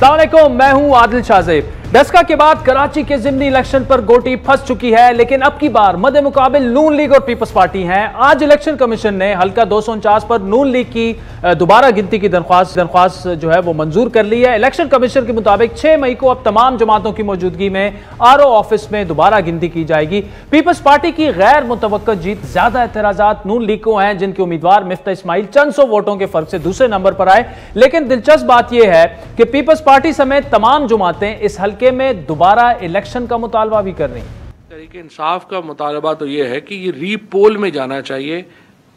अस्सलाम वालेकुम, मैं हूं आदिल शाहजेब। डस्का के बाद कराची के ज़िमनी इलेक्शन पर गोटी फंस चुकी है, लेकिन अब की बार मद्दे मुकाबिल नून लीग और पीपल्स पार्टी हैं। आज इलेक्शन कमीशन ने हल्का 249 पर नून लीग की दोबारा गिनती की दरख्वास्त जो है वो मंजूर कर ली है। इलेक्शन कमीशन के मुताबिक 6 मई को अब तमाम जमातों की मौजूदगी में आरओ ऑफिस में दोबारा गिनती की जाएगी। पीपल्स पार्टी की गैर मुतवक्का जीत, ज्यादा एतराजात नून लीग को हैं, जिनके उम्मीदवार मिफ्ता इस्माइल चंद सौ वोटों के फर्क से दूसरे नंबर पर आए। लेकिन दिलचस्प बात यह है कि पीपल्स पार्टी समेत तमाम जमातें इस हल्के में दोबारा इलेक्शन का मुतालबा भी कर रही हैं। तरीके इंसाफ का मुतालबा तो ये है कि ये रीपोल में जाना चाहिए।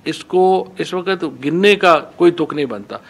इसको इस वक्त गिनने का कोई तुक नहीं बनता।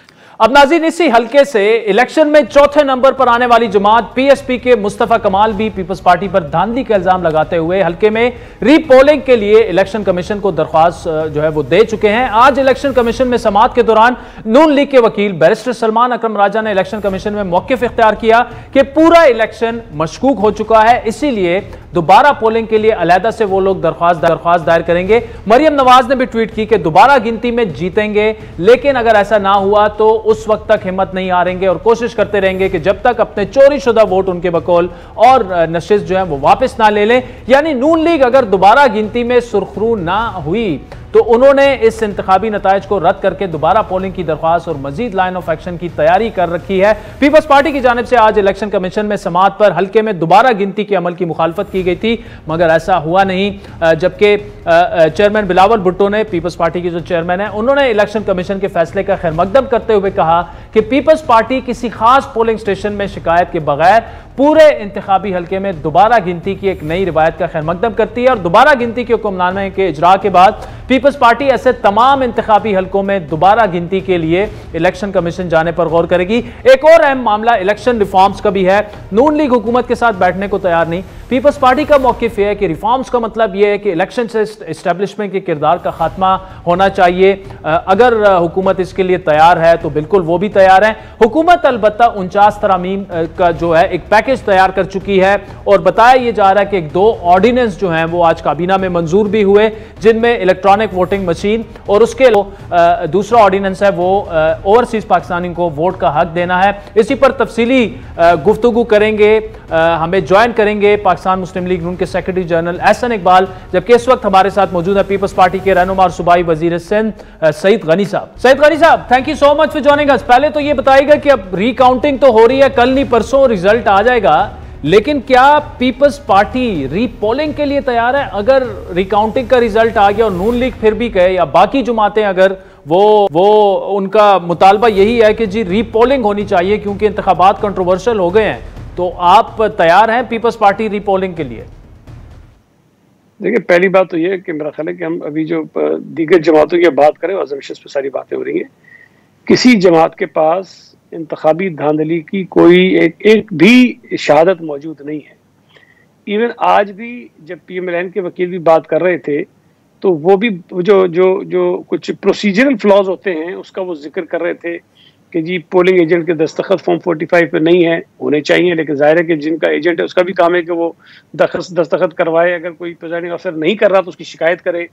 अब नाज़रीन, इसी हल्के से इलेक्शन में चौथे नंबर पर आने वाली जमात पीएसपी के मुस्तफा कमाल भी पीपल्स पार्टी पर धांधली का इल्जाम लगाते हुए हल्के में रीपोलिंग के लिए इलेक्शन कमीशन को दरख्वास्त जो है वो दे चुके हैं। आज इलेक्शन कमीशन में समाअत के दौरान नून लीग के वकील बैरिस्टर सलमान अकरम राजा ने इलेक्शन कमीशन में मौक़िफ़ इख्तियार किया कि पूरा इलेक्शन मशकूक हो चुका है, इसीलिए दोबारा पोलिंग के लिए अलहदा से वो लोग दरख्वास्त दायर करेंगे। मरियम नवाज ने भी ट्वीट की कि दोबारा गिनती में जीतेंगे, लेकिन अगर ऐसा ना हुआ तो उस वक्त तक हिम्मत नहीं हारेंगे और कोशिश करते रहेंगे कि जब तक अपने चोरी शुदा वोट उनके बकौल और नशिस्त जो है वो वापस ना ले लें। यानी नून लीग अगर दोबारा गिनती में सुरखरू ना हुई तो उन्होंने इस इंतखाबी नतायज को रद्द करके दोबारा पोलिंग की दरख्वास्त और मजीद लाइन ऑफ एक्शन की तैयारी कर रखी है। पीपल्स पार्टी की जानिब से आज इलेक्शन कमीशन में समाअत पर हल्के में दोबारा गिनती के अमल की मुखालफत की गई थी, मगर ऐसा हुआ नहीं। जबकि चेयरमैन बिलावल भुट्टो ने, पीपल्स पार्टी के जो चेयरमैन है, उन्होंने इलेक्शन कमीशन के फैसले का खैर मकदम करते हुए कहा कि पीपल्स पार्टी किसी खास पोलिंग स्टेशन में शिकायत के बगैर पूरे इंतखाबी हल्के में दोबारा गिनती की एक नई रिवायत का खैर मकदम करती है और दोबारा गिनती के हुक्मनामे के इजरा के बाद पीपल्स पार्टी ऐसे तमाम इंतखाबी हल्कों में दोबारा गिनती के लिए इलेक्शन कमीशन जाने पर गौर करेगी। एक और अहम मामला इलेक्शन रिफॉर्म्स का भी है। नून लीग हुकूमत के साथ बैठने को तैयार नहीं। पीपल्स पार्टी का मौक़िफ़ यह है कि रिफॉर्म्स का मतलब यह है कि इलेक्शन से एस्टेब्लिशमेंट के किरदार का खात्मा होना चाहिए। अगर हुकूमत इसके लिए तैयार है तो बिल्कुल वो भी तैयार है। हुकूमत अलबत्ता 49 तरामीम का जो है एक पैकेज तैयार कर चुकी है और बताया यह जा रहा है कि एक 2 ऑर्डिनेंस जो हैं वो आज काबीना में मंजूर भी हुए, जिनमें इलेक्ट्रॉनिक वोटिंग मशीन और उसके दूसरा ऑर्डिनेंस है वो ओवरसीज पाकिस्तानी को वोट का हक देना है। इसी पर तफसीली गुफ्तगू करेंगे, हमें ज्वाइन करेंगे पाकिस्तान मुस्लिम लीग नून के सेक्रेटरी जनरल एहसन इकबाल, जबकि इस वक्त हमारे साथ मौजूद है पीपल्स पार्टी के रहनुमा और सूबाई वजीर सिंध सईद गनी साहब। सईद गनी साहब, thank you so much for joining us. पहले तो ये बताइएगा कि अब रिकाउंटिंग तो हो रही है, कल नहीं परसों रिजल्ट आ जाएगा, लेकिन क्या पीपल्स पार्टी रीपोलिंग के लिए तैयार है? अगर रिकाउंटिंग का रिजल्ट आ गया और नून लीग फिर भी कहे या बाकी जमातें अगर वो उनका मुतालबा यही है कि जी रीपोलिंग होनी चाहिए क्योंकि इंतखाबात कंट्रोवर्शियल हो गए हैं, तो आप तैयार हैं पीपल्स पार्टी रीपोलिंग के लिए? देखिए, पहली बात तो ये है कि मेरा ख्याल है कि हम अभी जो दीगर जमातों की बात करें और अजम्पशंस पे सारी बातें हो रही हैं, किसी जमात के पास इंतखाबी धांधली की कोई एक भी शहादत मौजूद नहीं है। इवन आज भी जब PMLN के वकील भी बात कर रहे थे तो वो भी जो कुछ प्रोसीजरल फ्लॉज होते हैं उसका वो जिक्र कर रहे थे कि जी पोलिंग एजेंट के दस्तखत फॉर्म 45 पे नहीं है, होने चाहिए, लेकिन जाहिर है कि जिनका एजेंट है उसका भी काम है कि वो दस्तखत करवाए। अगर कोई प्रिजाइडिंग अफसर नहीं कर रहा तो उसकी शिकायत करे,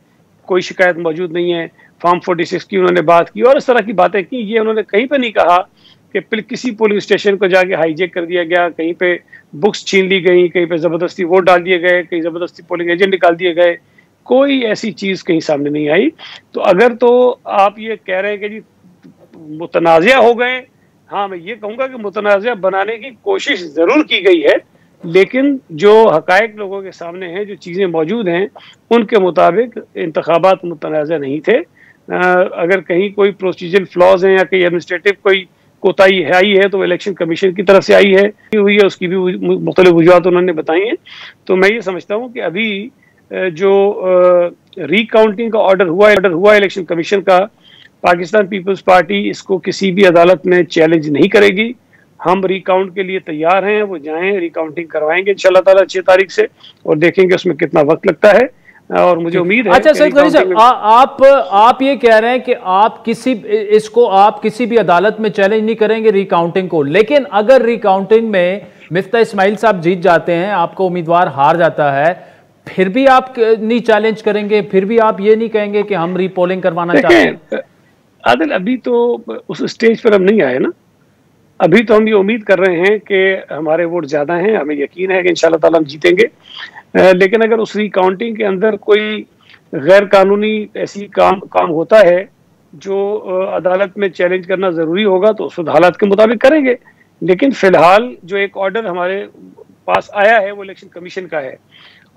कोई शिकायत मौजूद नहीं है। फॉर्म 46 की उन्होंने बात की और इस तरह की बातें की। ये उन्होंने कहीं पर नहीं कहा कि किसी पोलिंग स्टेशन को जाके हाईजेक कर दिया गया, कहीं पे बुक्स छीन ली गई, कहीं पे ज़बरदस्ती वोट डाल दिए गए, कहीं ज़बरदस्ती पोलिंग एजेंट निकाल दिए गए। कोई ऐसी चीज़ कहीं सामने नहीं आई। तो अगर तो आप ये कह रहे हैं कि जी मुतनाज़िया हो गए, हाँ, मैं ये कहूँगा कि मुतनाज़िया बनाने की कोशिश ज़रूर की गई है, लेकिन जो हक़ाइक़ लोगों के सामने हैं, जो चीज़ें मौजूद हैं, उनके मुताबिक इंतखाबात मुतनाज़िया नहीं थे। अगर कहीं कोई प्रोसीजरल फ्लॉज हैं या कहीं एडमिनिस्ट्रेटिव कोई कोताही आई है तो इलेक्शन कमीशन की तरफ से आई है, हुई है, उसकी भी मुख्तलिफ वजूहात उन्होंने बताई हैं। तो मैं ये समझता हूँ कि अभी जो रिकाउंटिंग का ऑर्डर हुआ इलेक्शन कमीशन का, पाकिस्तान पीपल्स पार्टी इसको किसी भी अदालत में चैलेंज नहीं करेगी। हम रिकाउंट के लिए तैयार हैं, वो जाएं, रिकाउंटिंग करवाएंगे इंशाल्लाह ताला 6 तारीख से और देखेंगे उसमें कितना वक्त लगता है। और मुझे उम्मीद है। अच्छा सईद गनी साहब, आप ये कह रहे हैं कि आप किसी भी अदालत में चैलेंज नहीं करेंगे रिकाउंटिंग को, लेकिन अगर रिकाउंटिंग में मिफ्ता इस्माइल साहब जीत जाते हैं, आपका उम्मीदवार हार जाता है, फिर भी आप नहीं चैलेंज करेंगे? फिर भी आप ये नहीं कहेंगे कि हम रीपोलिंग करवाना चाहते हैं? आदिल, अभी तो उस स्टेज पर हम नहीं आए ना। अभी तो हम ये उम्मीद कर रहे हैं कि हमारे वोट ज़्यादा हैं, हमें यकीन है कि इंशाल्लाह ताला हम जीतेंगे। लेकिन अगर उस रिकाउंटिंग के अंदर कोई गैर कानूनी ऐसी काम होता है जो अदालत में चैलेंज करना ज़रूरी होगा तो उस हालात के मुताबिक करेंगे। लेकिन फिलहाल जो एक ऑर्डर हमारे पास आया है वो इलेक्शन कमीशन का है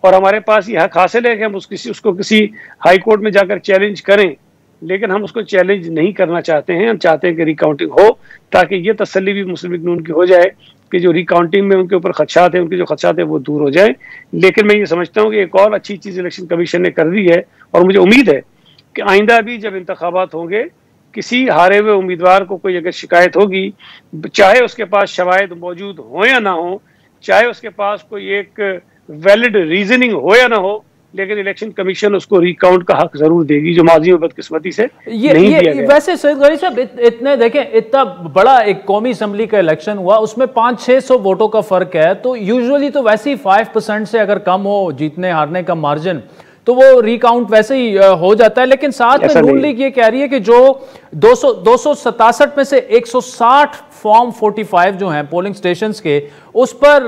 और हमारे पास ये हक हासिल है कि हम उसको किसी हाई कोर्ट में जाकर चैलेंज करें, लेकिन हम उसको चैलेंज नहीं करना चाहते हैं। हम चाहते हैं कि रिकाउंटिंग हो ताकि ये तसल्ली भी मुस्लिम लीग नून की हो जाए कि जो रिकाउंटिंग में उनके ऊपर खदशात हैं, उनके जो खदशात हैं वो दूर हो जाए। लेकिन मैं ये समझता हूँ कि एक और अच्छी चीज़ इलेक्शन कमीशन ने कर दी है और मुझे उम्मीद है कि आइंदा भी जब इंतखाबात होंगे किसी हारे हुए उम्मीदवार को कोई अगर शिकायत होगी, चाहे उसके पास शवाहिद मौजूद हो या ना हो, चाहे उसके पास कोई एक वैलिड रीजनिंग हो या ना हो, लेकिन इलेक्शन कमीशन उसको रिकाउंट का हक जरूर देगी, जो माजी में बदकिस्मती से नहीं दिया गया। वैसे सैयद गनी साहब इतने देखें, इतना बड़ा एक कौमी असम्बली का इलेक्शन हुआ, उसमें 500-600 वोटों का फर्क है, तो यूजुअली तो वैसे ही 5% से अगर कम हो जीतने हारने का मार्जिन तो वो रिकाउंट वैसे ही हो जाता है। लेकिन साथ में नून लीग ये कह रही है कि जो 267 में से 160 फॉर्म 45 जो हैं पोलिंग स्टेशंस के, उस पर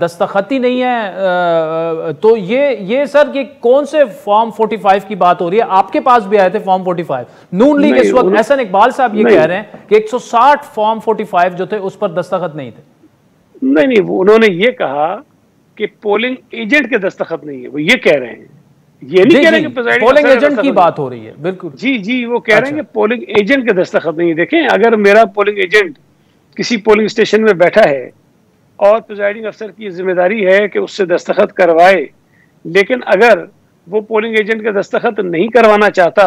दस्तखत ही नहीं है। तो ये सर ये कौन से फॉर्म 45 की बात हो रही है? आपके पास भी आए थे फॉर्म 45। नून लीग इस वक्त एहसन इकबाल साहब ये कह रहे हैं कि 160 फॉर्म 45 जो थे उस पर दस्तखत नहीं थे। नहीं, उन्होंने ये कहा कि पोलिंग एजेंट के दस्तखत नहीं है, वो ये कह रहे हैं, ये नहीं कह रहे कि पोलिंग एजेंट की बात हो रही है। बिल्कुल जी, वो कह रहे हैं कि पोलिंग एजेंट के दस्तखत नहीं है। देखें, अगर मेरा पोलिंग एजेंट किसी पोलिंग स्टेशन में बैठा है और प्रिजाइडिंग अफसर की जिम्मेदारी है कि उससे दस्तखत करवाए, लेकिन अगर वो पोलिंग एजेंट का दस्तखत नहीं करवाना चाहता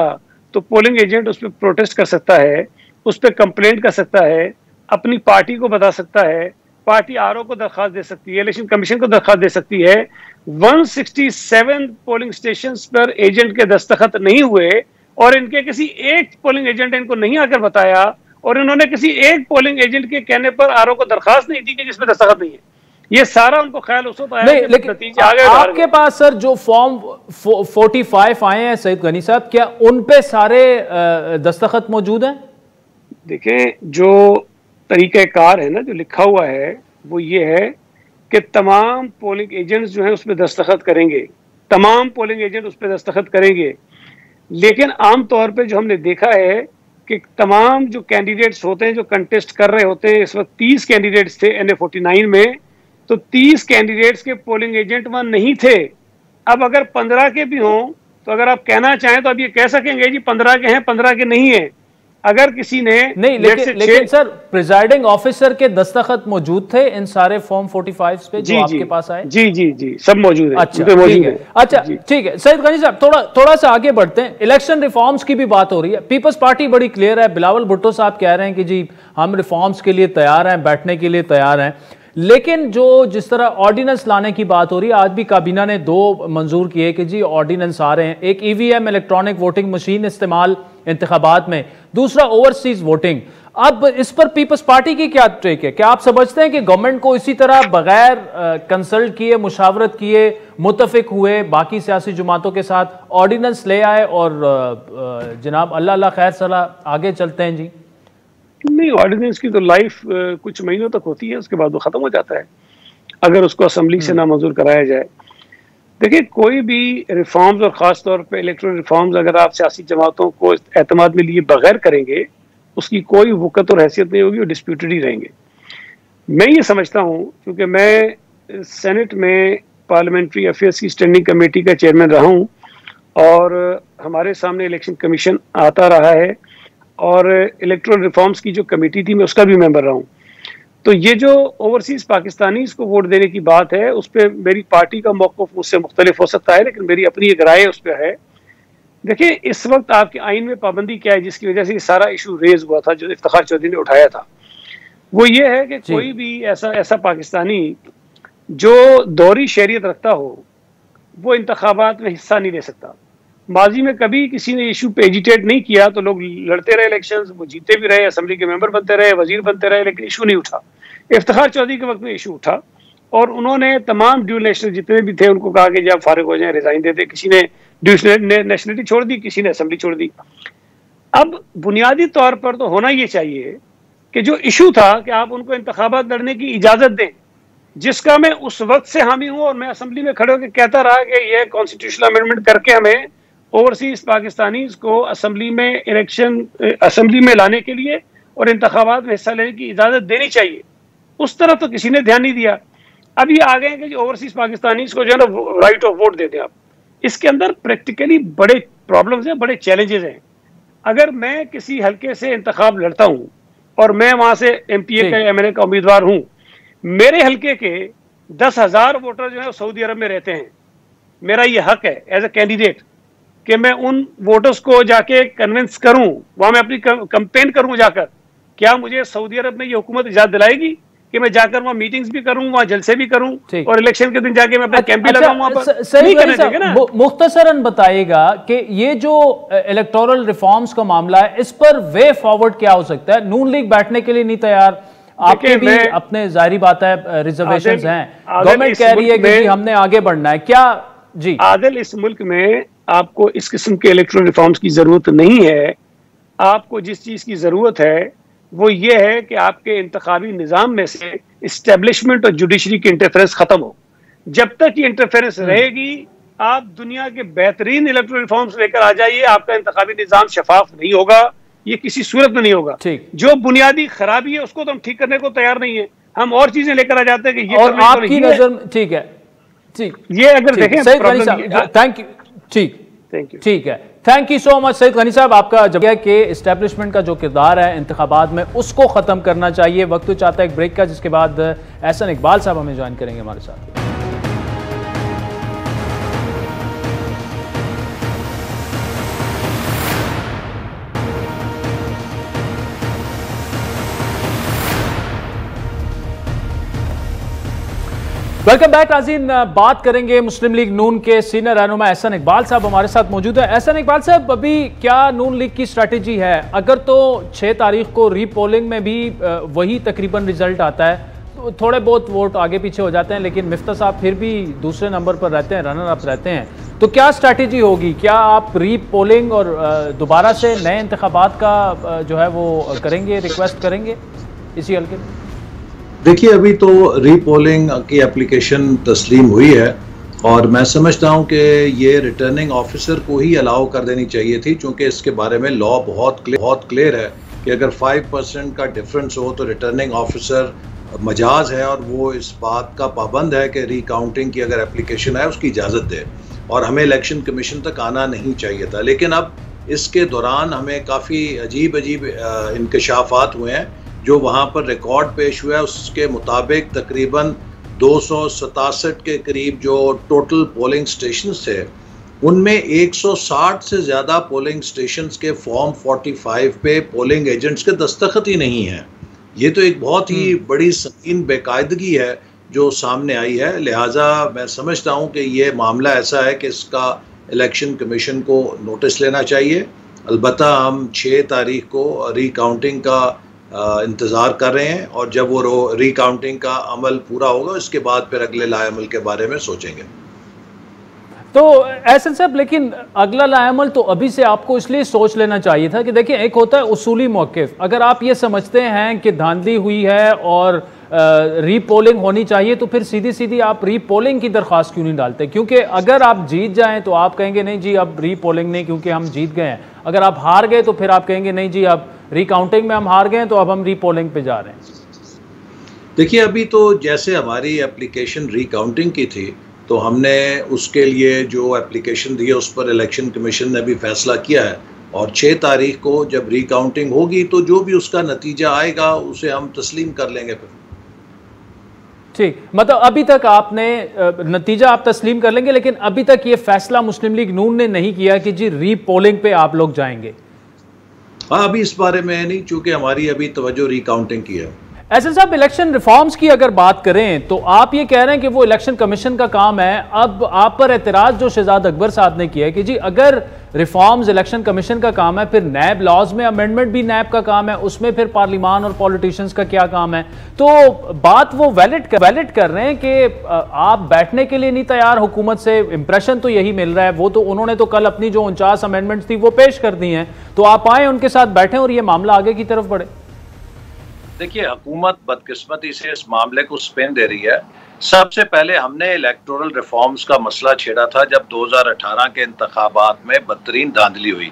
तो पोलिंग एजेंट उस पर प्रोटेस्ट कर सकता है, उस पर कंप्लेंट कर सकता है, अपनी पार्टी को बता सकता है, पार्टी आरओ को दरखास्त दे सकती है, इलेक्शन कमीशन को दरखास्त दे सकती है। 167 पोलिंग स्टेशंस पर एजेंट के दस्तखत नहीं हुए और इनके किसी एक पोलिंग एजेंट ने इनको नहीं आकर बताया और इन्होंने किसी एक पोलिंग एजेंट के कहने पर आरओ को दरखास्त नहीं दी कि जिसमें दस्तखत नहीं है। ये सारा उनको ख्याल उस वक्त आया, लेकिन आपके पास सर जो फॉर्म 45 आए हैं सैयद गनी साहब, क्या उन पे सारे दस्तखत मौजूद हैं? देखें, जो तरीक़ाकार है ना, जो लिखा हुआ है वो ये है कि तमाम पोलिंग एजेंट्स जो हैं उस पर दस्तखत करेंगे, तमाम पोलिंग एजेंट उस पर दस्तखत करेंगे। लेकिन आम तौर पे जो हमने देखा है कि तमाम जो कैंडिडेट्स होते हैं जो कंटेस्ट कर रहे होते हैं, इस वक्त 30 कैंडिडेट्स थे NA 49 में, तो 30 कैंडिडेट्स के पोलिंग एजेंट वहां नहीं थे। अब अगर 15 के भी हों तो अगर आप कहना चाहें तो अब ये कह सकेंगे जी 15 के हैं, 15 के नहीं है। अगर किसी ने नहीं, लेकिन सर प्रिजाइडिंग ऑफिसर के दस्तखत मौजूद थे इन सारे फॉर्म 45 पे जो आपके पास आए? जी, सब मौजूद है। अच्छा, मौजूद है। अच्छा, ठीक है सैयद गनी साहब, थोड़ा सा आगे बढ़ते हैं। इलेक्शन रिफॉर्म्स की भी बात हो रही है। पीपल्स पार्टी बड़ी क्लियर है, बिलावल भुट्टो साहब कह रहे हैं कि जी हम रिफॉर्म्स के लिए तैयार हैं, बैठने के लिए तैयार हैं। लेकिन जो जिस तरह ऑर्डिनेंस लाने की बात हो रही है, आज भी काबीना ने 2 मंजूर किए कि जी ऑर्डिनेंस आ रहे हैं। एक EVM इलेक्ट्रॉनिक वोटिंग मशीन इस्तेमाल इंतखाबात में, दूसरा ओवरसीज वोटिंग। अब इस पर पीपल्स पार्टी की क्या ट्रेक है? क्या आप समझते हैं कि गवर्नमेंट को इसी तरह बगैर कंसल्ट किए, मुशावरत किए, मुतफिक हुए बाकी सियासी जमातों के साथ ऑर्डिनेंस ले आए और जनाब अल्लाह खैर सलाह आगे चलते हैं? जी नहीं, ऑर्डिनेंस की तो लाइफ कुछ महीनों तक होती है, उसके बाद वो खत्म हो जाता है अगर उसको असेंबली से नामंजूर कराया जाए। देखिए, कोई भी रिफॉर्म्स और ख़ास तौर पे इलेक्टोरल रिफॉर्म्स अगर आप सियासी जमातों को एतमाद में लिए बगैर करेंगे, उसकी कोई वक़्त और हैसियत नहीं होगी, वो डिस्प्यूटेड ही रहेंगे। मैं ये समझता हूँ, क्योंकि मैं सेनेट में पार्लियामेंट्री अफेयर्स की स्टैंडिंग कमेटी का चेयरमैन रहा हूँ और हमारे सामने इलेक्शन कमीशन आता रहा है और इलेक्टोरल रिफॉर्म्स की जो कमेटी थी मैं उसका भी मेंबर रहा हूँ। तो ये जो ओवरसीज पाकिस्तानीज को वोट देने की बात है, उस पर मेरी पार्टी का मौक़िफ़ मुझसे मुख्तलिफ हो सकता है, लेकिन मेरी अपनी एक राय उस पर है। देखिए, इस वक्त आपके आइन में पाबंदी क्या है जिसकी वजह से ये सारा इशू रेज हुआ था, जो इफ्तिखार चौधरी ने उठाया था? वो ये है कि कोई भी ऐसा पाकिस्तानी जो दोहरी शहरियत रखता हो वो इंतखाबात में हिस्सा नहीं ले सकता। माजी में कभी किसी ने इशू पे एजिटेट नहीं किया तो लोग लड़ते रहे इलेक्शंस, वो जीते भी रहे, असेंबली के मेंबर बनते रहे, वजीर बनते रहे, लेकिन इशू नहीं उठा। इफ्तिखार चौधरी के वक्त में इशू उठा और उन्होंने तमाम ड्यूल नेशनल जितने भी थे उनको कहा कि जब फारिग हो जाए रिजाइन दे दे। किसी ने ड्यूल नेशनलिटी छोड़ दी, किसी ने असेंबली छोड़ दी। अब बुनियादी तौर पर तो होना ये चाहिए कि जो इशू था कि आप उनको इंतखाबात लड़ने की इजाजत दें, जिसका मैं उस वक्त से हामी हूं और मैं असेंबली में खड़े होकर कहता रहा कि यह कॉन्स्टिट्यूशनल अमेंडमेंट करके हमें ओवरसीज पाकिस्तानीज को असेंबली में लाने के लिए और इंतखाबात में हिस्सा लेने की इजाजत देनी चाहिए। उस तरफ तो किसी ने ध्यान नहीं दिया। अब ये आ गए कि ओवरसीज पाकिस्तानीज को जो है ना राइट ऑफ वोट दे दें आप। इसके अंदर प्रैक्टिकली बड़े प्रॉब्लम्स हैं, बड़े चैलेंजेस हैं। अगर मैं किसी हल्के से इंतखाब लड़ता हूं और मैं वहां से MPA का MLA का उम्मीदवार हूं, मेरे हल्के के 10,000 वोटर जो है सऊदी अरब में रहते हैं, मेरा ये हक है एज ए कैंडिडेट कि मैं उन वोटर्स को जाके कन्विंस करूं, वहां मैं अपनी कंपेन करूं जाकर। क्या मुझे सऊदी अरब में ये हुकूमत इजाजत दिलाएगी कि मैं जाकर वहां मीटिंग्स भी करूं, वहां जलसे भी करूं और इलेक्शन के दिन जाके मैं अपना कैंप भी लगाऊं वहां पर? नहीं करने देंगे ना। मुख्तसरन बताइएगा कि ये जो इलेक्टोरल रिफॉर्म्स का मामला है, इस पर वे फॉरवर्ड क्या हो सकता है? नून लीग बैठने के लिए नहीं तैयार, आपके भी अपने जाहिर बात है रिजर्वेशंस हैं, गवर्नमेंट कह रही है कि हमने आगे बढ़ना है, क्या जी? आदिल, इस मुल्क में आपको इस किस्म के इलेक्टोरल रिफॉर्म्स की जरूरत नहीं है। आपको जिस चीज की जरूरत है वो ये है कि आपके इंतखाबी निजाम में से इस्टेब्लिशमेंट और जुडिशरी की इंटरफेरेंस खत्म हो। जब तक ये इंटरफेरेंस रहेगी, आप दुनिया के बेहतरीन इलेक्टोरल रिफॉर्म्स लेकर आ जाइए, आपका इंतखाबी निजाम शफाफ नहीं होगा, ये किसी सूरत में नहीं होगा। जो बुनियादी खराबी है उसको तो हम ठीक करने को तैयार नहीं है, हम और चीजें लेकर आ जाते हैं कि ये और आपकी नजर ठीक है, ठीक, ये अगर देखें थैंक यू, ठीक है, thank you so much Saeed Gani Sahab. आपका जगह के इस्टेब्लिशमेंट का जो किरदार है इंतखाबात में, उसको खत्म करना चाहिए। वक्त तो चाहता है एक ब्रेक का, जिसके बाद एहसन इकबाल साहब हमें ज्वाइन करेंगे हमारे साथ। वेलकम बैक नाज़रीन। बात करेंगे मुस्लिम लीग नून के सीनियर रहनुमा एहसन इकबाल साहब हमारे साथ मौजूद है। एहसन इकबाल साहब, अभी क्या नून लीग की स्ट्रैटेजी है? अगर तो 6 तारीख को रीपोलिंग में भी वही तकरीबन रिजल्ट आता है तो थोड़े बहुत वोट आगे पीछे हो जाते हैं, लेकिन मिफ्ता साहब फिर भी दूसरे नंबर पर रहते हैं, रनर अप रहते हैं, तो क्या स्ट्रैटेजी होगी? क्या आप रीपोलिंग और दोबारा से नए इंतखाबात का जो है वो करेंगे, रिक्वेस्ट करेंगे इसी हल्के में? देखिए, अभी तो रीपोलिंग की एप्लीकेशन तस्लीम हुई है और मैं समझता हूं कि ये रिटर्निंग ऑफिसर को ही अलाउ कर देनी चाहिए थी, क्योंकि इसके बारे में लॉ बहुत क्लियर है कि अगर 5% का डिफरेंस हो तो रिटर्निंग ऑफिसर मजाज है और वो इस बात का पाबंद है कि रिकाउंटिंग की अगर एप्लीकेशन है उसकी इजाज़त दे, और हमें इलेक्शन कमीशन तक आना नहीं चाहिए था। लेकिन अब इसके दौरान हमें काफ़ी अजीब इंकशाफात हुए हैं। जो वहाँ पर रिकॉर्ड पेश हुआ है उसके मुताबिक तकरीबन 267 के करीब जो टोटल पोलिंग स्टेशंस थे, उनमें 160 से ज़्यादा पोलिंग स्टेशंस के फॉर्म 45 पे पोलिंग एजेंट्स के दस्तखत ही नहीं हैं। ये तो एक बहुत ही बड़ी संगीन बेकायदगी है जो सामने आई है। लिहाजा मैं समझता हूँ कि ये मामला ऐसा है कि इसका इलेक्शन कमीशन को नोटिस लेना चाहिए। अलबत्ता हम 6 तारीख को रिकाउंटिंग का इंतज़ार कर रहे हैं, और जब वो रिकाउंटिंग का अमल पूरा होगा उसके बाद फिर अगले लाएअमल के बारे में सोचेंगे। तो एहसन साहब, लेकिन अगला लाएअमल तो अभी से आपको इसलिए सोच लेना चाहिए था कि देखिए, एक होता है उसूली मौक़िफ़। अगर आप ये समझते हैं कि धांधली हुई है और रीपोलिंग होनी चाहिए, तो फिर सीधी सीधी आप रीपोलिंग की दरख्वास्त क्यों नहीं डालते? क्योंकि अगर आप जीत जाएं तो आप कहेंगे नहीं जी अब रीपोलिंग नहीं, क्योंकि हम जीत गए हैं। अगर आप हार गए तो फिर आप कहेंगे नहीं जी अब रिकाउंटिंग में हम हार गए तो अब हम रीपोलिंग पे जा रहे हैं। देखिए, अभी तो जैसे हमारी एप्लीकेशन रिकाउंटिंग की थी तो हमने उसके लिए जो एप्लीकेशन दी है उस पर इलेक्शन कमीशन ने भी फैसला किया है, और 6 तारीख को जब रिकाउंटिंग होगी तो जो भी उसका नतीजा आएगा उसे हम तस्लीम कर लेंगे। फिर ठीक, मतलब अभी तक आपने नतीजा आप तस्लीम कर लेंगे, लेकिन अभी तक ये फैसला मुस्लिम लीग नून ने नहीं किया कि जी रीपोलिंग पे आप लोग जाएंगे? हाँ, अभी इस बारे में नहीं, चूंकि हमारी अभी तवज्जो रिकाउंटिंग की है। एहसन साहब, इलेक्शन रिफॉर्म्स की अगर बात करें तो आप ये कह रहे हैं कि वो इलेक्शन कमीशन का काम है। अब आप पर एतराज़ जो शहजाद अकबर साहब ने किया है कि जी अगर रिफॉर्म्स इलेक्शन कमीशन का काम है, फिर नैब लॉज में अमेंडमेंट भी नैब का काम है, उसमें फिर पार्लिमान और पॉलिटिशियंस का क्या काम है? तो बात वो वैलिड कर रहे हैं कि आप बैठने के लिए नहीं तैयार हुकूमत से, इंप्रेशन तो यही मिल रहा है। वो तो उन्होंने तो कल अपनी जो 49 अमेंडमेंट्स थी वो पेश कर दी हैं, तो आप आए उनके साथ बैठें और ये मामला आगे की तरफ बढ़े। देखिए, हुकूमत बदकिस्मती से इस मामले को स्पिन दे रही है। सबसे पहले हमने इलेक्टोरल रिफॉर्म्स का मसला छेड़ा था जब 2018 के इंतखाबात में बदतरीन धांधली हुई,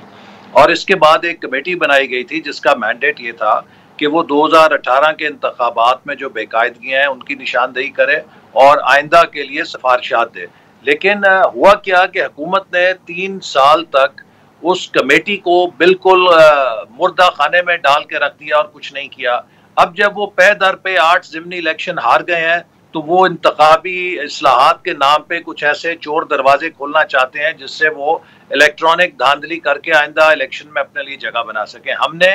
और इसके बाद एक कमेटी बनाई गई थी जिसका मैंडेट ये था कि वो 2018 के इंतखाबात में जो बेकायदगियां हैं उनकी निशानदेही करे और आइंदा के लिए सिफारिशात दे। लेकिन हुआ क्या कि हुकूमत ने 3 साल तक उस कमेटी को बिल्कुल मुर्दा खाने में डाल के रख दिया और कुछ नहीं किया। अब जब वो पे दर पे 8 ज़िमनी इलेक्शन हार गए हैं तो वो इंतखाबी इस्लाहात के नाम पे कुछ ऐसे चोर दरवाजे खोलना चाहते हैं जिससे वो इलेक्ट्रॉनिक धांधली करके आइंदा इलेक्शन में अपने लिए जगह बना सकें। हमने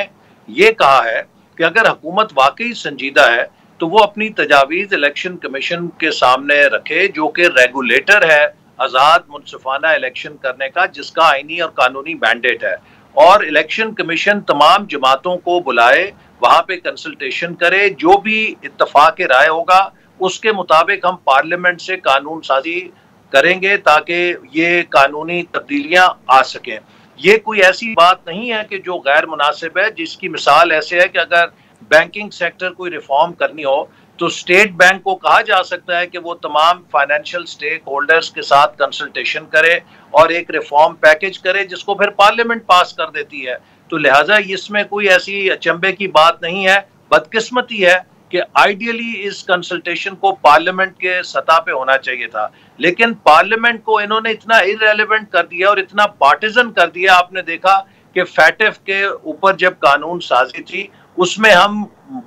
ये कहा है कि अगर हुकूमत वाकई संजीदा है तो वो अपनी तजावीज़ इलेक्शन कमीशन के सामने रखे, जो कि रेगुलेटर है आज़ाद मुनसिफाना इलेक्शन करने का, जिसका आईनी और कानूनी मैंडेट है, और इलेक्शन कमीशन तमाम जमातों को बुलाए, वहां पे कंसल्टेशन करे, जो भी इत्तफाक राय होगा उसके मुताबिक हम पार्लियामेंट से कानून साजी करेंगे ताकि ये कानूनी तब्दीलियां आ सकें। ये कोई ऐसी बात नहीं है कि जो गैर मुनासिब है, जिसकी मिसाल ऐसे है कि अगर बैंकिंग सेक्टर कोई रिफॉर्म करनी हो तो स्टेट बैंक को कहा जा सकता है कि वो तमाम फाइनेंशियल स्टेक होल्डर्स के साथ कंसल्टेशन करे और एक रिफॉर्म पैकेज करे जिसको फिर पार्लियामेंट पास कर देती है। तो लिहाजा इसमें कोई ऐसी अचंभे की बात नहीं है। बदकिस्मती है कि आइडियली इस कंसल्टेशन को पार्लियामेंट के सतह पे होना चाहिए था, लेकिन पार्लियामेंट को इन्होंने इतना इररेलेवेंट कर दिया और इतना पार्टिजन कर दिया। आपने देखा कि फैटेफ के ऊपर जब कानून साजी थी उसमें हम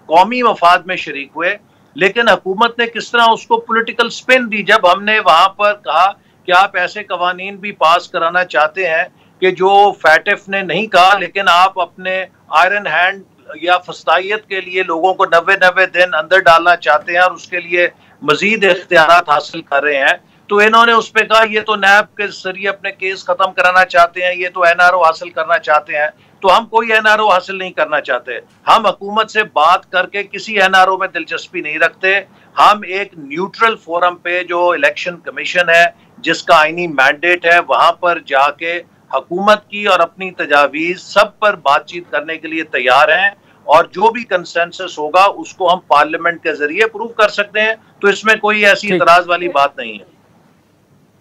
कौमी मफाद में शरीक हुए, लेकिन हुकूमत ने किस तरह उसको पॉलिटिकल स्पिन दी जब हमने वहां पर कहा कि आप ऐसे कवानीन भी पास कराना चाहते हैं कि जो फैटेफ ने नहीं कहा, लेकिन आप अपने आयरन हैंड या फस्तायत के लिए लोगों को 90 दिन अंदर डालना चाहते हैं और उसके लिए मजीद इख्तियारात हासिल कर रहे हैं। तो इन्होंने उस पर कहा ये तो नैब के जरिए अपने केस खत्म कराना चाहते हैं, ये तो एनआरओ हासिल करना चाहते हैं। तो हम कोई एनआरओ हासिल नहीं करना चाहते। हम हुकूमत से बात करके किसी एनआरओ में दिलचस्पी नहीं रखते। हम एक न्यूट्रल फोरम पे जो इलेक्शन कमीशन है जिसका आईनी मैंडेट है वहां पर जाके हुकूमत की और अपनी तजावीज सब पर बातचीत करने के लिए तैयार हैं, और जो भी कंसेंसस होगा उसको हम पार्लियामेंट के जरिए प्रूव कर सकते हैं। तो इसमें कोई ऐसी इतराज वाली बात नहीं है।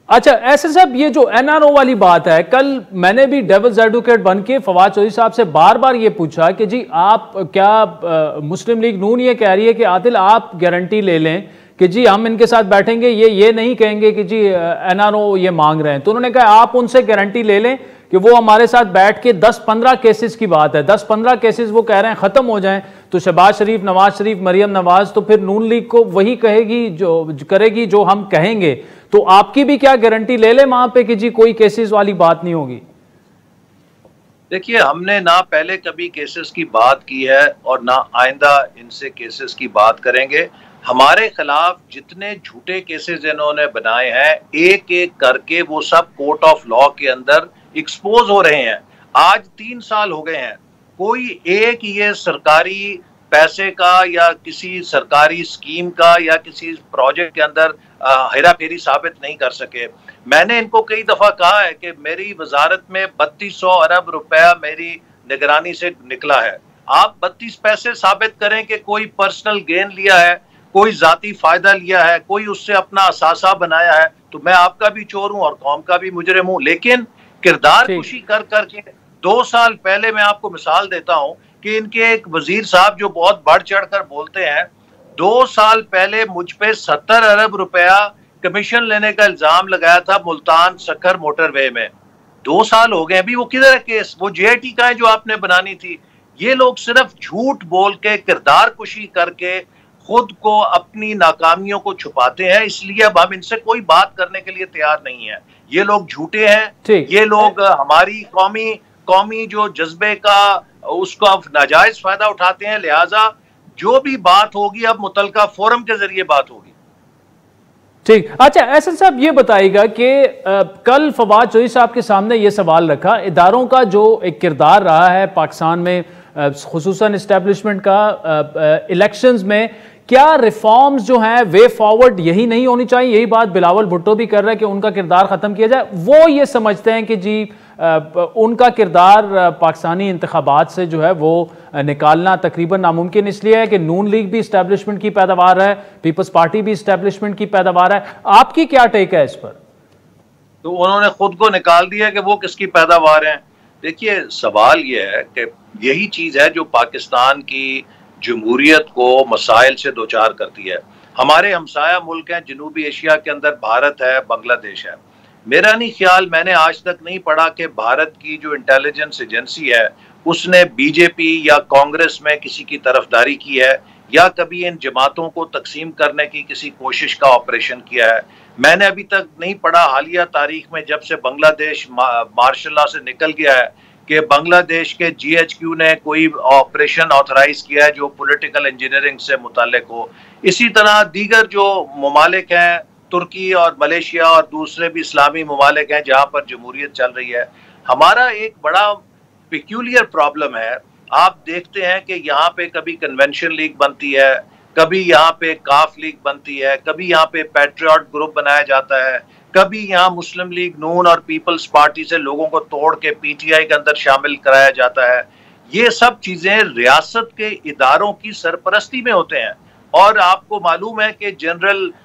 अच्छा ऐसे साहब, ये जो एनआरओ वाली बात है, कल मैंने भी डेविल्स एडवोकेट बन के फवाद चौधरी साहब से बार बार ये पूछा कि जी आप क्या मुस्लिम लीग नून ये कह रही है कि आदिल आप गारंटी ले लें कि जी हम इनके साथ बैठेंगे, ये नहीं कहेंगे कि जी एनआरओ ये मांग रहे हैं। तो उन्होंने कहा आप उनसे गारंटी ले लें कि वो हमारे साथ बैठ के 10-15 केसेस की बात है, 10-15 केसेस वो कह रहे हैं खत्म हो जाएं तो शहबाज शरीफ, नवाज शरीफ, मरियम नवाज, तो फिर नून लीग को वही कहेगी जो करेगी जो हम कहेंगे। तो आपकी भी क्या गारंटी ले ले वहां पे कि जी कोई केसेस वाली बात नहीं होगी? देखिए, हमने ना पहले कभी केसेस की बात की है और ना आइंदा इनसे केसेस की बात करेंगे। हमारे खिलाफ जितने झूठे केसेस इन्होंने बनाए हैं एक एक करके वो सब कोर्ट ऑफ लॉ के अंदर एक्सपोज हो रहे हैं। आज 3 साल हो गए हैं, कोई एक ये सरकारी पैसे का या किसी सरकारी स्कीम का या किसी प्रोजेक्ट के अंदर हेरा फेरी साबित नहीं कर सके। मैंने इनको कई दफा कहा है कि मेरी वजारत में 3200 अरब रुपया मेरी निगरानी से निकला है। आप 32 पैसे साबित करें कि कोई पर्सनल गेन लिया है, कोई जाती फायदा लिया है, कोई उससे अपना असासा बनाया है, तो मैं आपका भी चोर हूं और कौम का भी मुजरिम हूं। लेकिन किरदार कुशी कर करके 2 साल पहले मैं आपको मिसाल देता हूं कि इनके एक वजीर साहब जो बहुत बढ़ चढ़ कर बोलते हैं, 2 साल पहले मुझ पे 70 अरब रुपया कमीशन लेने का इल्जाम लगाया था मुल्तान सक्खर मोटरवे में। 2 साल हो गए, अभी वो किधर है केस? वो जेआईटी का है जो आपने बनानी थी। ये लोग सिर्फ झूठ बोल के किरदार कुशी करके खुद को अपनी नाकामियों को छुपाते हैं, इसलिए अब हम इनसे कोई बात करने के लिए तैयार नहीं है। ये लोग झूठे हैं, ये लोग हमारी कौमी जो जज्बे का उसका नाजायज फायदा उठाते हैं। लिहाजा जो भी बात होगी अब मुतलका फोरम के जरिए बात होगी। ठीक। अच्छा एहसन साहब ये बताइएगा कि कल फवाद चौधरी साहब के सामने ये सवाल रखा, इदारों का जो एक किरदार रहा है पाकिस्तान में, खुसूसन इस्टेब्लिशमेंट का इलेक्शंस में, क्या रिफॉर्म्स जो हैं वे फॉरवर्ड यही नहीं होनी चाहिए? यही बात बिलावल भुट्टो भी कर रहे हैं कि उनका किरदार खत्म किया जाए। वो ये समझते हैं कि जी उनका किरदार पाकिस्तानी इंतखाबात से जो है वो निकालना तकरीबन नामुमकिन इसलिए है कि नून लीग भी इस्टेब्लिशमेंट की पैदावार है, पीपल्स पार्टी भी इस्टेब्लिशमेंट की पैदावार है। आपकी क्या टेक है इस पर? तो उन्होंने खुद को निकाल दिया कि वो किसकी पैदावार हैं। देखिए, सवाल ये है कि यही चीज़ है जो पाकिस्तान की जमहूरियत को मसाइल से दो चार करती है। हमारे हमसाया मुल्क हैं जनूबी एशिया के अंदर, भारत है, बांग्लादेश है। मेरा नहीं ख्याल, मैंने आज तक नहीं पढ़ा कि भारत की जो इंटेलिजेंस एजेंसी है उसने बीजेपी या कांग्रेस में किसी की तरफदारी की है या कभी इन जमातों को तकसीम करने की किसी कोशिश का ऑपरेशन किया है। मैंने अभी तक नहीं पढ़ा हालिया तारीख में जब से बांग्लादेश मार्शल लॉ से निकल गया है कि बांग्लादेश के GHQ ने कोई ऑपरेशन ऑथराइज किया है जो पॉलिटिकल इंजीनियरिंग से मुताल्लिक हो। इसी तरह दीगर जो ममालिक हैं, तुर्की और मलेशिया और दूसरे भी इस्लामी ममालिक हैं जहाँ पर जमहूरियत चल रही है। हमारा एक बड़ा पिक्यूलियर प्रॉब्लम है। आप देखते हैं कि यहाँ पे कभी कन्वेंशन लीग बनती है, कभी यहाँ पे काफ लीग बनती है, कभी यहाँ पे पैट्रियट ग्रुप बनाया जाता है, कभी यहाँ मुस्लिम लीग नून और पीपल्स पार्टी से लोगों को तोड़ के PTI के अंदर शामिल कराया जाता है। ये सब चीजें रियासत के इदारों की सरपरस्ती में होते हैं और आपको मालूम है कि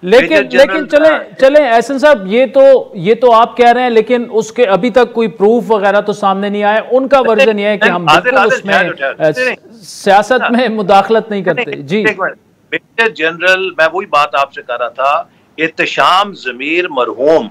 लेकिन चले एहसन साहब, ये तो आप कह रहे हैं, लेकिन उसके अभी तक कोई प्रूफ वगैरह तो सामने नहीं आया। उनका वर्जन ये है कि हम उसमें सियासत में मुदाखलत नहीं करते। जी मेजर जनरल, मैं वही बात आपसे कर रहा था, एहतशाम ज़मीर मरहूम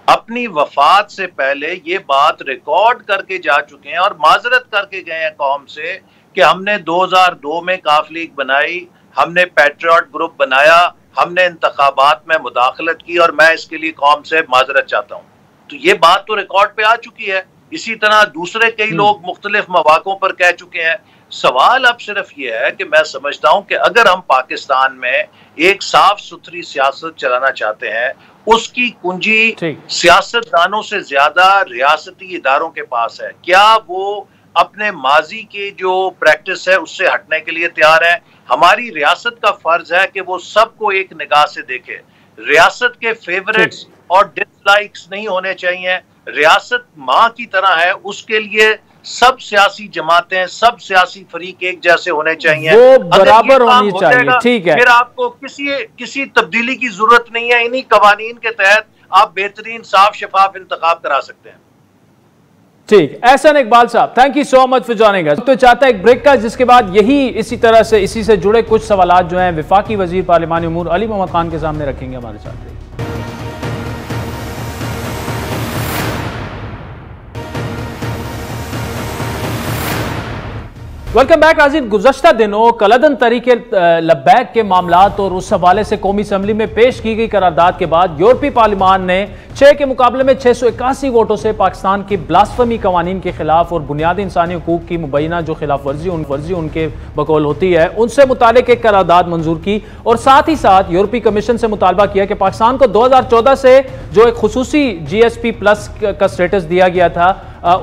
अपनी वफात से पहले ये बात रिकॉर्ड करके जा चुके हैं और माजरत करके गए हैं कौम से कि हमने 2002 में काफ लीग बनाई, हमने पैट्रियट ग्रुप बनाया, हमने इंतखाबात में मुदाखलत की और मैं इसके लिए कौम से माजरत चाहता हूँ। तो ये बात तो रिकॉर्ड पे आ चुकी है। इसी तरह दूसरे कई लोग मुख्तलिफ मवाकों पर कह चुके हैं। सवाल अब सिर्फ ये है कि मैं समझता हूं कि अगर हम पाकिस्तान में एक साफ सुथरी सियासत चलाना चाहते हैं, उसकी कुंजी सियासतदानों से ज्यादा रियासती इदारों के पास है। क्या वो अपने माजी की जो प्रैक्टिस है उससे हटने के लिए तैयार है? हमारी रियासत का फर्ज है कि वो सबको एक निगाह से देखे। रियासत के फेवरेट्स और डिसलाइक्स नहीं होने चाहिए। रियासत माँ की तरह है, उसके लिए सब सियासी जमातें, सब सियासी फरीक एक जैसे होने चाहिए, वो बराबर होनी चाहिए। ठीक है, फिर आपको किसी तब्दीली की जरूरत नहीं है। इन्हीं कवानीन के तहत आप बेहतरीन साफ शफाफ इंतखाब करा सकते हैं। ठीक, एहसन इकबाल साहब, thank you so much for joining us. तो चाहता है एक ब्रेक का, जिसके बाद इसी से जुड़े कुछ सवालात जो हैं वफाकी वजीर पार्लिमानी उमूर अली मोहम्मद खान के सामने रखेंगे। हमारे साथ वेलकम बैक। नाज़रीन, गुज़श्ता दिनों कलदन तरीके लब्बैक के मामलात और उस हवाले से कौमी असम्बली में पेश की गई करारदाद के बाद यूरोपीय पार्लिमान ने 6 के मुकाबले में 681 वोटों से पाकिस्तान की ब्लास्फेमी कवानीन के खिलाफ और बुनियादी इंसानी हुकूक की मुबैना जो खिलाफ वर्जी उनके बकौल होती है उनसे मुतालिक एक करारदाद मंजूर की और साथ ही साथ यूरोपीय कमीशन से मुतालबा किया कि पाकिस्तान को 2014 से जो एक खुसूसी GSP प्लस का स्टेटस दिया गया था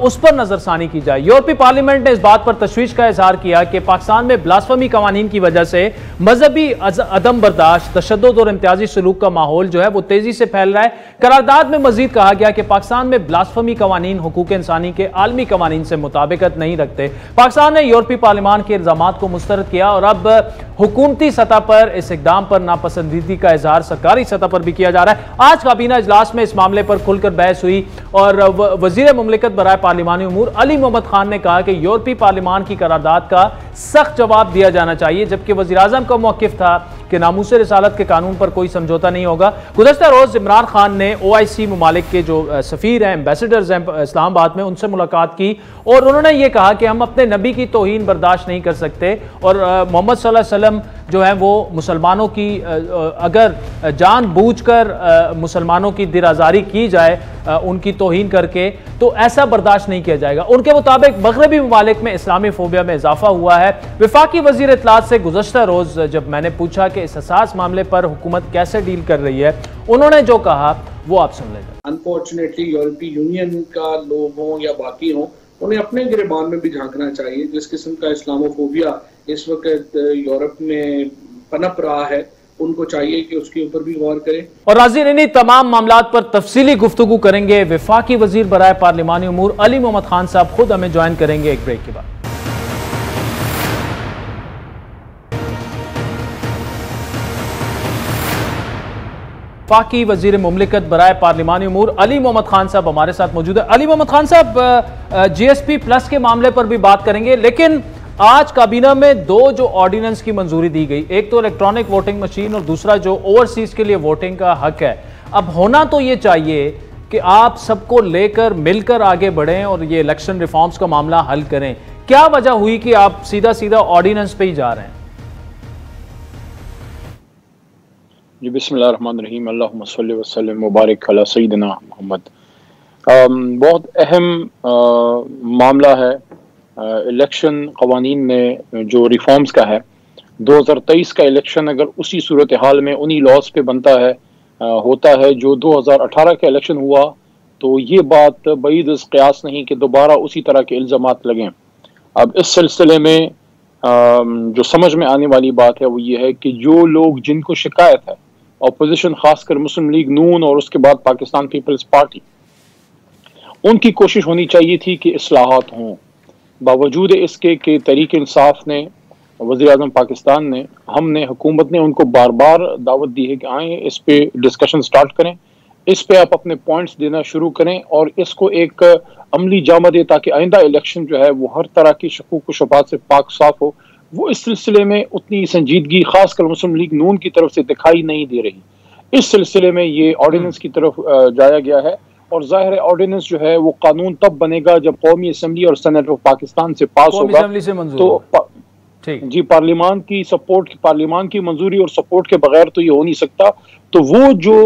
उस पर नजरसानी की जाए। यूरोपीय पार्लियामेंट ने इस बात पर तशवीश का इजहार किया कि पाकिस्तान में ब्लास्फेमी कवानीन की वजह से मजहबी अदम बर्दाश्त, तशद्दुद और इम्तियाजी सलूक का माहौल जो है वो तेजी से फैल रहा है। करारदाद में मजीद कहा गया कि पाकिस्तान में ब्लास्फेमी कवानीन हुकूक इंसानी के आलमी कवानीन से मुताबिकत नहीं रखते। पाकिस्तान ने यूरोपीय पार्लियामान के इल्जामात को मुस्तरद किया और अब हुकूमती सतह पर इस इकदाम पर नापसंदीदगी का इजहार सरकारी सतह पर भी किया जा रहा है। आज काबीना इजलास में इस मामले पर खुलकर बहस हुई और वजीर मुमलिकत बराए पार्लिमानी उमूर अली मोहम्मद खान ने कहा कि यूरोपीय पार्लियामान की करारदाद का सख्त जवाब दिया जाना चाहिए, जबकि वजीर आजम का मौकिफ था कि नामूस रिसालत के कानून पर कोई समझौता नहीं होगा। गुज़श्ता रोज इमरान खान ने OIC ममालिक के जो सफ़ीर हैं, एम्बेसडर्स हैं इस्लामाबाद में, उनसे मुलाकात की और उन्होंने ये कहा कि हम अपने नबी की तौहीन बर्दाश्त नहीं कर सकते और मोहम्मद सल्लल्लाहु अलैहि वसल्लम जो है वो मुसलमानों की अगर जानबूझकर मुसलमानों की दिराजारी की जाए उनकी तौहीन करके तो ऐसा बर्दाश्त नहीं किया जाएगा। उनके मुताबिक मगरबी ममालिक में इस्लामी फोबिया में इजाफा हुआ है। वफाकी वजीर इत्तलात से गुज़श्ता रोज जब मैंने पूछा कि इस हसास मामले पर हुकूमत कैसे डील कर रही है, उन्होंने जो कहा वो आप सुन लेंगे। अनफॉर्चुनेटली यूरोपीय यूनियन का लोग हों या बाकी हों, उन्हें अपने गिरबान में भी झांकना चाहिए। जिस किस्म का इस्लामोफोबिया इस वक्त यूरोप में पनप रहा है उनको चाहिए कि उसके ऊपर भी गौर करें। और नाज़रीन, इन्हीं तमाम मामलात पर तफसीली गुफ्तगू करेंगे वफाकी वजीर बराए पार्लिमानी उमूर अली मोहम्मद खान साहब। खुद हमें ज्वाइन करेंगे एक ब्रेक के बाद। वफाकी वजीर मुमलिकत बराए पार्लिमानी उमूर अली मोहम्मद खान साहब हमारे साथ मौजूद है। अली मोहम्मद खान साहब, GSP प्लस के मामले पर भी बात करेंगे, लेकिन आज काबीना में दो जो ऑर्डिनेंस की मंजूरी दी गई, एक तो इलेक्ट्रॉनिक वोटिंग मशीन और दूसरा जो ओवरसीज के लिए वोटिंग का हक है। अब होना तो ये चाहिए कि आप सबको लेकर मिलकर आगे बढ़ें और ये इलेक्शन रिफॉर्म्स का मामला हल करें। क्या वजह हुई कि आप सीधा सीधा ऑर्डिनेंस पे ही जा रहे हैं? जी बिस्मिल्लाहिर्रहमानिर्रहीम, अल्लाहुम्मा सल्ली व सल्लिम मुबारक अला सय्यिदिना मोहम्मद। बहुत अहम मामला है इलेक्शन कवानीन में जो रिफॉर्म्स का है। 2023 का इलेक्शन अगर उसी सूरत हाल में उन्हीं लॉज पे बनता है होता है जो 2018 का इलेक्शन हुआ, तो ये बात बईद क़यास नहीं कि दोबारा उसी तरह के इल्ज़ामात लगें। अब इस सिलसिले में जो समझ में आने वाली बात है वो ये है कि जो लोग जिनको शिकायत है, अपोजिशन खासकर मुस्लिम लीग नून और उसके बाद पाकिस्तान पीपल्स पार्टी, उनकी कोशिश होनी चाहिए थी कि इस्लाहात हों। बावजूद इसके कि तहरीक इंसाफ ने, वज़ीर आज़म पाकिस्तान ने, हमने, हुकूमत ने उनको बार बार दावत दी है कि आएँ इस पे डिस्कशन स्टार्ट करें, इस पे आप अपने पॉइंट्स देना शुरू करें और इसको एक अमली जामा दे ताकि आइंदा इलेक्शन जो है वो हर तरह की शकूक व शुबहात से पाक साफ हो। वो इस सिलसिले में उतनी संजीदगी खासकर मुस्लिम लीग नून की तरफ से दिखाई नहीं दे रही। इस सिलसिले में ये ऑर्डिनेंस की तरफ जाया गया है और जाहिर है ऑर्डिनेंस जो है वो कानून तब बनेगा जब कौमी असम्बली और सेनेट ऑफ पाकिस्तान से पास होगा। तो जी पार्लियामान की सपोर्ट, पार्लियामान की मंजूरी और सपोर्ट के बगैर तो ये हो नहीं सकता। तो वो जो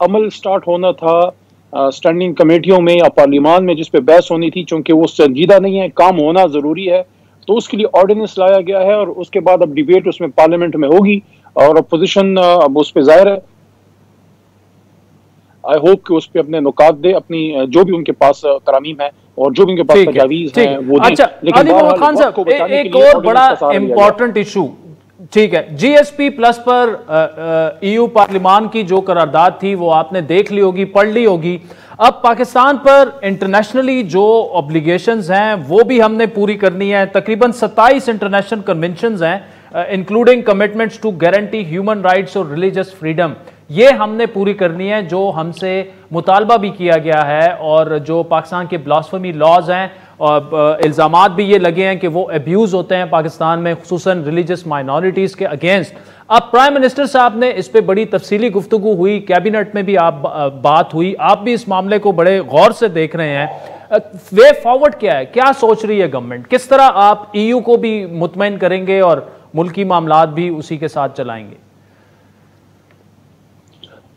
अमल स्टार्ट होना था स्टैंडिंग कमेटियों में या पार्लियामान में जिस पे बहस होनी थी, चूंकि वो संजीदा नहीं है, काम होना जरूरी है, तो उसके लिए ऑर्डिनेंस लाया गया है और उसके बाद अब डिबेट उसमें पार्लियामेंट में होगी और अपोजिशन अब उस पर जाहिर है आई होप कि उस पर अपने नुकात दे, अपनी जो भी उनके पास तरामीम है और जो भी उनके पास तजावीज़ हैं वो दें। अच्छा अली मोहम्मद खान साहब, एक और बड़ा इंपॉर्टेंट इशू, ठीक है, GSP प्लस पर EU पार्लियामान की जो करारदाद थी वो आपने देख ली होगी, पढ़ ली होगी। अब पाकिस्तान पर इंटरनेशनली जो ऑब्लिगेशंस हैं वो भी हमने पूरी करनी है। तकरीबन 27 इंटरनेशनल कन्वेंशंस हैं including commitments to guarantee human rights और रिलीजियस फ्रीडम, ये हमने पूरी करनी है जो हमसे मुतालबा भी किया गया है। और जो पाकिस्तान के ब्लास्फेमी लॉज हैं और इल्ज़ामात भी ये लगे हैं कि वो अब्यूज़ होते हैं पाकिस्तान में, खुसूसन रिलीजियस माइनॉरिटीज़ के अगेंस्ट। अब प्राइम मिनिस्टर साहब ने इस पर बड़ी तफसीली गुफ्तगू हुई, कैबिनेट में भी बात हुई, आप भी इस मामले को बड़े गौर से देख रहे हैं। वे फॉरवर्ड क्या है, क्या सोच रही है गवर्नमेंट, किस तरह आप EU को भी मुतमईन करेंगे और मुल्की मामलात भी उसी के साथ चलाएंगे?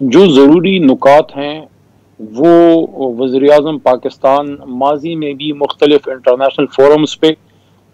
जो ज़रूरी नुकात हैं वो वज़ीर आज़म पाकिस्तान माजी में भी मुख्तलिफ इंटरनेशनल फोरम्स पे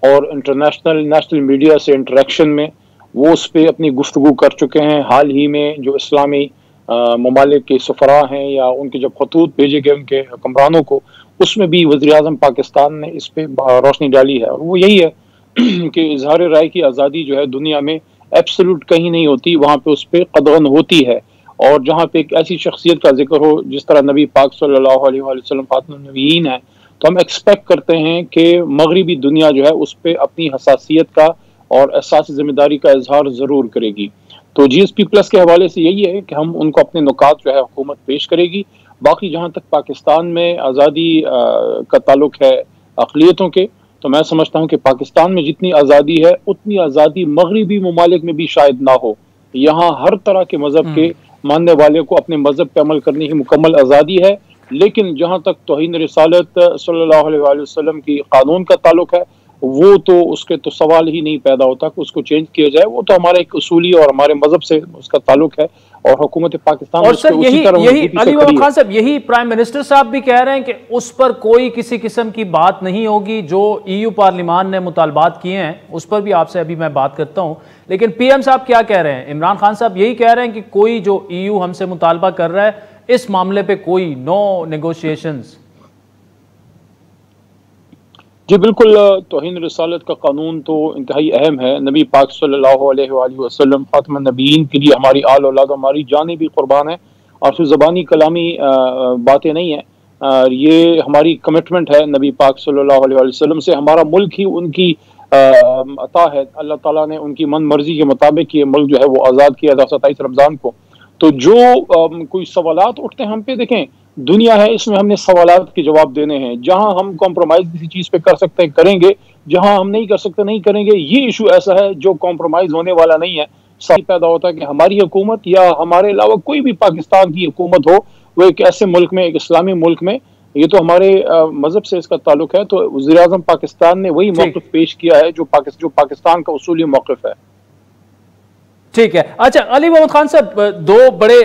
और इंटरनेशनल नेशनल मीडिया से इंटरेक्शन में वो उस पर अपनी गुफ्तगू कर चुके हैं। हाल ही में जो इस्लामी ममालिक के सफ़रा हैं या उनके जब खतूत भेजे गए उनके हुक्मरानों को, उसमें भी वज़ीर आज़म पाकिस्तान ने इस पर रोशनी डाली है और वो यही है कि इजहार राय की आज़ादी जो है दुनिया में एब्सोल्यूट कहीं नहीं होती, वहाँ पे उस पर कदगन होती है। और जहाँ पे एक ऐसी शख्सियत का जिक्र हो जिस तरह नबी पाक सल्लल्लाहु अलैहि वसल्लम फातिमुन नबीयीन है, तो हम एक्सपेक्ट करते हैं कि मगरिबी दुनिया जो है उस पर अपनी हसासियत का और एहसास जिम्मेदारी का इजहार ज़रूर करेगी। तो GSP प्लस के हवाले से यही है कि हम उनको अपने नुकात जो है हुकूमत पेश करेगी। बाकी जहाँ तक पाकिस्तान में आज़ादी का ताल्लुक है अक़लियतों के, तो मैं समझता हूँ कि पाकिस्तान में जितनी आज़ादी है उतनी आज़ादी मगरिबी ममालिक में भी शायद ना हो। यहाँ हर तरह के मज़हब के मानने वाले को अपने मज़हब पे अमल करने की मुकम्मल आज़ादी है, लेकिन जहाँ तक तौहीन रिसालत सल्लल्लाहु अलैहि वसल्लम की कानून का ताल्लुक है वो तो उसके तो सवाल ही नहीं पैदा होता कि उसको चेंज किया जाए। वो तो हमारे एक उसूली और हमारे मज़हब से उसका ताल्लुक है और हुकूमत पाकिस्तान और सर यही अली मोहम्मद खान साहब, यही प्राइम मिनिस्टर साहब भी कह रहे हैं कि उस पर कोई किसी किस्म की बात नहीं होगी। जो EU पार्लियामान ने मुतालबात किए हैं उस पर भी आपसे अभी मैं बात करता हूं, लेकिन PM साहब क्या कह रहे हैं? इमरान खान साहब यही कह रहे हैं कि कोई जो EU हमसे मुतालबा कर रहा है इस मामले पे कोई नो नेगोशिएशंस। जी बिल्कुल, तौहीन रिसालत का कानून तो इंतहाई अहम है। नबी पाक सल्लल्लाहु अलैहि वसल्लम खातमुन नबीयीन के लिए हमारी आल औलाद हमारी जानें भी कुर्बान है, और सिर्फ ज़बानी कलामी बातें नहीं है, ये हमारी कमिटमेंट है नबी पाक सल्लल्लाहु अलैहि वसल्लम से। हमारा मुल्क ही उनकी अता है, अल्लाह ताला ने उनकी मन मर्जी के मुताबिक ये मुल्क जो है वो आज़ाद किया था 27 रमज़ान को। तो जो कोई सवालात उठते हैं हम पे, देखें दुनिया है, इसमें हमने सवालात के जवाब देने हैं। जहां हम कॉम्प्रोमाइज किसी चीज पे कर सकते हैं करेंगे, जहां हम नहीं कर सकते नहीं करेंगे। ये इशू ऐसा है जो कॉम्प्रोमाइज होने वाला नहीं है। सवाल पैदा होता है कि हमारी हुकूमत या हमारे अलावा कोई भी पाकिस्तान की हुकूमत हो, वो एक ऐसे मुल्क में, एक इस्लामी मुल्क में, ये तो हमारे मजहब से इसका ताल्लुक है, तो वज़ीर-ए-आज़म पाकिस्तान ने वही मौक़िफ़ पेश किया है जो पाकिस्तान का उसूली मौक़िफ़ है। ठीक है। अच्छा अली मोहम्मद खान साहब, दो बड़े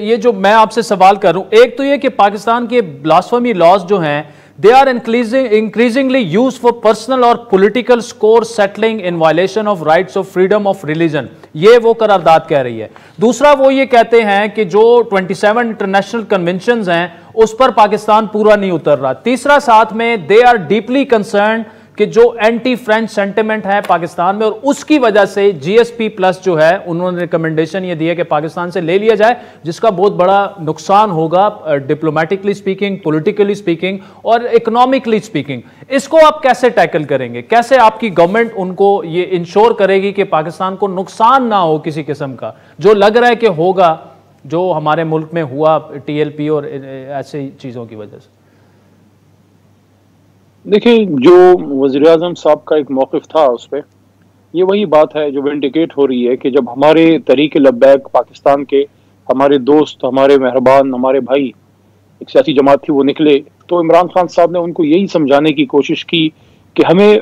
ये जो मैं आपसे सवाल कर रहा हूं, एक तो ये कि पाकिस्तान के ब्लास्फेमी लॉज जो हैं they are increasingly used for personal और political score settling in violation of rights of freedom of religion, ये वो करारदाद कह रही है। दूसरा वो ये कहते हैं कि जो 27 इंटरनेशनल कन्वेंशंस हैं उस पर पाकिस्तान पूरा नहीं उतर रहा। तीसरा साथ में दे आर डीपली कंसर्न कि जो एंटी फ्रेंच सेंटिमेंट है पाकिस्तान में, और उसकी वजह से जीएसपी प्लस जो है उन्होंने रिकमेंडेशन ये दी है कि पाकिस्तान से ले लिया जाए, जिसका बहुत बड़ा नुकसान होगा डिप्लोमेटिकली स्पीकिंग, पॉलिटिकली स्पीकिंग और इकोनॉमिकली स्पीकिंग। इसको आप कैसे टैकल करेंगे? कैसे आपकी गवर्नमेंट उनको ये इंश्योर करेगी कि पाकिस्तान को नुकसान ना हो किसी किस्म का, जो लग रहा है कि होगा, जो हमारे मुल्क में हुआ टीएलपी और ऐसी चीजों की वजह से? देखिए, जो वज़ीर-ए-आज़म साहब का एक मौक़िफ़ था उस पर, ये वही बात है जो विंडिकेट हो रही है कि जब हमारे तरीक़े लब्बैक पाकिस्तान के हमारे दोस्त, हमारे मेहरबान, हमारे भाई, एक सियासी जमात थी, वो निकले, तो इमरान खान साहब ने उनको यही समझाने की कोशिश की कि हमें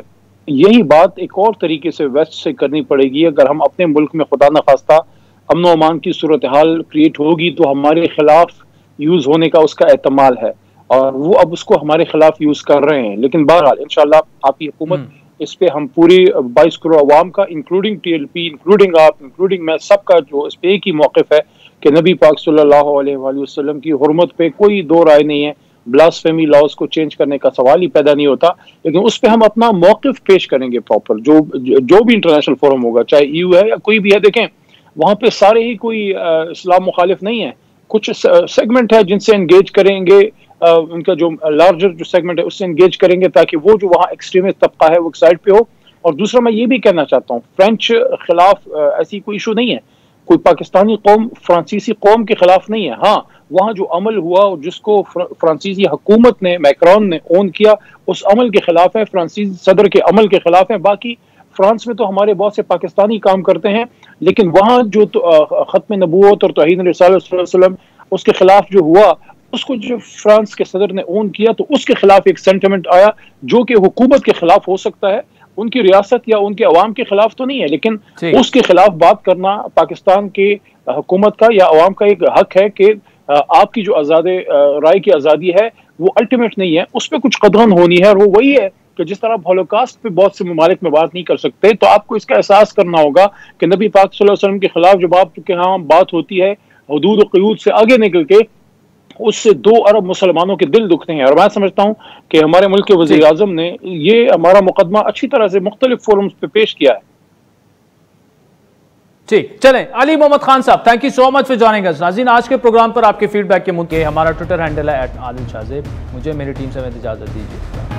यही बात एक और तरीके से वेस्ट से करनी पड़ेगी। अगर हम अपने मुल्क में खुदा न खास्ता अमन व अमान की सूरत हाल क्रिएट होगी तो हमारे खिलाफ यूज़ होने का उसका एहतमाल है, और वो अब उसको हमारे खिलाफ यूज कर रहे हैं। लेकिन बहरहाल इंशाल्लाह आपकी हुकूमत, इस पे हम पूरी 22 करोड़ अवाम का, इंक्लूडिंग टीएलपी, इंक्लूडिंग आप, इंक्लूडिंग मैं, सबका जो इस पे एक ही मौक़िफ़ है कि नबी पाक सल्लल्लाहु अलैहि वसल्लम की हुर्मत पे कोई दो राय नहीं है। ब्लास्फेमी लॉज को चेंज करने का सवाल ही पैदा नहीं होता, लेकिन उस पर हम अपना मौक़िफ़ पेश करेंगे प्रॉपर। जो भी इंटरनेशनल फोरम होगा, चाहे EU है या कोई भी है, देखें वहाँ पे सारे ही कोई इस्लाम मुखालिफ नहीं है। कुछ सेगमेंट है जिनसे एंगेज करेंगे, उनका जो लार्जर जो सेगमेंट है उससे एंगेज करेंगे, ताकि वो जो वहाँ एक्सट्रीमिस्ट तबका है वो एक साइड पे हो। और दूसरा मैं ये भी कहना चाहता हूँ, फ्रेंच खिलाफ ऐसी कोई इशू नहीं है, कोई पाकिस्तानी कौम फ्रांसीसी कौम के खिलाफ नहीं है। हाँ, वहाँ जो अमल हुआ और जिसको फ्रांसीसी हुकूमत ने, मैक्रोन ने ओन किया, उस अमल के खिलाफ है, फ्रांसीसी सदर के अमल के खिलाफ है। बाकी फ्रांस में तो हमारे बहुत से पाकिस्तानी काम करते हैं, लेकिन वहाँ जो खत्म नबूवत और तौहीन रिसालत सल्लल्लाहु अलैहि वसल्लम उसके खिलाफ जो हुआ, उसको जो फ्रांस के सदर ने ओन किया, तो उसके खिलाफ एक सेंटिमेंट आया जो कि हुकूमत के खिलाफ हो सकता है, उनकी रियासत या उनके अवाम के खिलाफ तो नहीं है, लेकिन उसके खिलाफ बात करना पाकिस्तान के हुकूमत का या अवाम का एक हक है कि आपकी जो राय की आज़ादी है वो अल्टीमेट नहीं है, उस पर कुछ कदम होनी है। और वो वही है कि जिस तरह हॉलोकॉस्ट पे बहुत से ममालिक में बात नहीं कर सकते, तो आपको इसका एहसास करना होगा कि नबी पाक सल्लल्लाहु अलैहि वसल्लम के खिलाफ जब आपके यहाँ बात होती है हुदूद और क़यूद से आगे निकल के, उससे 2 अरब मुसलमानों के दिल दुखते हैं। और मैं समझता हूँ कि हमारे मुल्क के वज़ीर आज़म ने ये हमारा मुकदमा अच्छी तरह से मुख्तलिफ फोरम्स पे पेश किया है। ठीक, चलें अली मोहम्मद खान साहब, thank you so much for joining us. नाज़रीन, आज के प्रोग्राम पर आपके फीडबैक के मुद्दे, हमारा ट्विटर हैंडल है @आदिल शाहज़ेब। मुझे मेरी टीम से इजाजत दीजिए।